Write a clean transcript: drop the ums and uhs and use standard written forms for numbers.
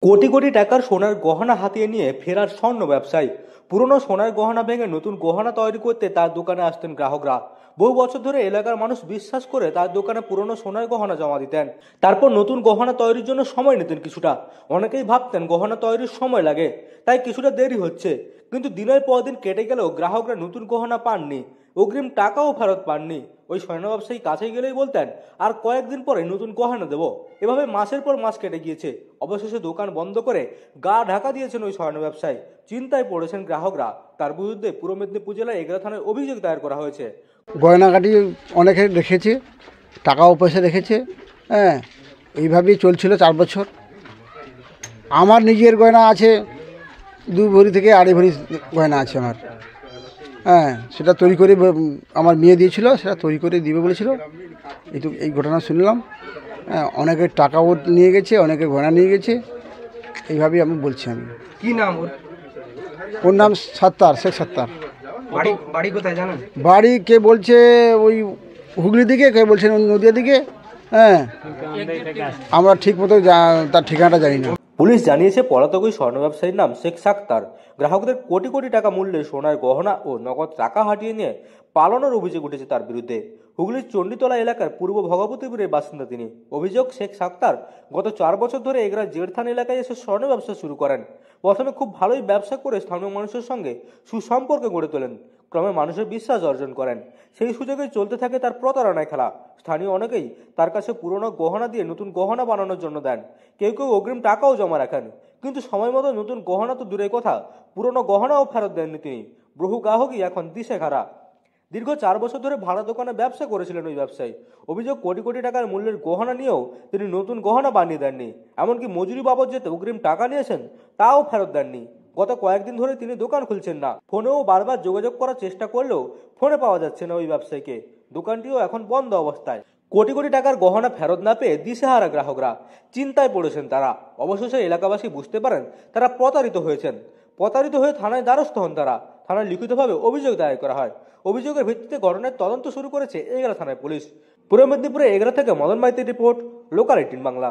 কোটি কোটি টাকার সোনার গহনা হাতিয়ে নিয়ে ফেরার স্বর্ণ ব্যবসায়ী। পুরনো সোনার গহনা ভেঙে নতুন গহনা তৈরি করতে তার দোকানে আসতেন গ্রাহকরা। বহু বছর ধরে এলাকার মানুষ বিশ্বাস করে তার দোকানে পুরনো সোনার গহনা জমা দিতেন। তারপর নতুন গহনা তৈরির জন্য সময় নিতেন কিছুটা। অনেকেই ভাবতেন গহনা তৈরির সময় লাগে, তাই কিছুটা দেরি হচ্ছে। কিন্তু দিনের পর দিন কেটে গেলেও গ্রাহকরা নতুন গহনা পাননি, অগ্রিম টাকাও ফেরত পাননি। ওই স্বর্ণ ব্যবসায়ী কাছে গেলেই বলতেন আর কয়েকদিন পরে নতুন গহনা দেবো। এভাবে মাসের পর মাস কেটে গিয়েছে। অবশেষে দোকান বন্ধ করে গা ঢাকা দিয়েছেন ওই স্বর্ণ ব্যবসায়ী। চিন্তায় পড়েছেন গ্রাহকরা। তার বিরুদ্ধে পূর্ব মেদিনীপুর জেলার এগরা থানায় অভিযোগ দায়ের করা হয়েছে। গয়নাগাটি অনেকে রেখেছে, টাকাও পয়সা রেখেছে। হ্যাঁ, এইভাবেই চলছিল 4 বছর। আমার নিজের গয়না আছে 2 ভরি থেকে 2.5 ভরি গয়না আছে আমার। হ্যাঁ, সেটা তৈরি করে আমার মেয়ে দিয়েছিল, সেটা তৈরি করে দিবে বলেছিল। এই ঘটনা শুনলাম। হ্যাঁ, অনেকের টাকাও নিয়ে গেছে, অনেকে গয়না নিয়ে গেছে। এইভাবেই আমি বলছি। আমি কি নাম ওর? ওর নাম সত্তার, শেখ সত্তার। বাড়ি কোথায় জানেন? বাড়ি কে বলছে ওই হুগলি দিকে, কে বলছেন নদিয়া দিকে। হ্যাঁ, আমরা ঠিক মতো তার ঠিকানাটা জানি না। পুলিশ জানিয়েছে পলাতক ওই স্বর্ণ ব্যবসায়ীর নাম শেখ সাক্তার। গ্রাহকদের কোটি কোটি টাকা মূল্যের সোনার গহনা ও নগদ টাকা হাতিয়ে নিয়ে পালানোর অভিযোগ উঠেছে তার বিরুদ্ধে। হুগলির চণ্ডীতলা এলাকার পূর্ব ভগবতীপুরের বাসিন্দা তিনি। অভিযোগ, শেখ সাক্তার গত 4 বছর ধরে এগরা জেরথান এলাকায় এসে স্বর্ণ ব্যবসা শুরু করেন। প্রথমে খুব ভালোই ব্যবসা করে স্থানীয় মানুষের সঙ্গে সুসম্পর্ক গড়ে তোলেন। ক্রমে মানুষের বিশ্বাস অর্জন করেন। সেই সুযোগে চলতে থাকে তার প্রতারণায় খেলা। স্থানীয় অনেকেই তার কাছে পুরনো গহনা দিয়ে নতুন গহনা বানানোর জন্য দেন। কেউ কেউ অগ্রিম টাকাও জমা রাখেন, কিন্তু সময় মতো নতুন গহনা তো দূরের কথা, পুরনো গহনাও ফেরত দেননি তিনি। বহু গ্রাহকই এখন দিশেহারা। দীর্ঘ 4 বছর ধরে ভাড়া দোকানে ব্যবসা করেছিলেন ওই ব্যবসায়ী। অভিযোগ, কোটি কোটি টাকার মূল্যের গহনা নিয়েও তিনি নতুন গহনা বানিয়ে দেননি। এমনকি মজুরি বাবদ যেতে অগ্রিম টাকা নিয়েছেন তাও ফেরত দেননি। গত কয়েকদিন ধরে তিনি দোকান খুলছেন না। ফোনেও বারবার যোগাযোগ করার চেষ্টা করলেও ফোনে পাওয়া যাচ্ছে না ওই ব্যবসায়ীকে। দোকানটিও এখন বন্ধ অবস্থায়। কোটি কোটি টাকার গহনা ফেরত না পেয়ে দিশেহারা গ্রাহকরা। চিন্তায় পড়েছেন তারা। অবশেষে এলাকাবাসী বুঝতে পারেন তারা প্রতারিত হয়েছেন। প্রতারিত হয়ে থানায় দ্বারস্থ হন তারা। থানায় লিখিতভাবে অভিযোগ দায়ের করা হয়। অভিযোগের ভিত্তিতে ঘটনার তদন্ত শুরু করেছে এগরা থানায় পুলিশ। পূর্ব মেদিনীপুরে এগরা থেকে মদন মাইতির রিপোর্ট, লোকাল 18 বাংলা।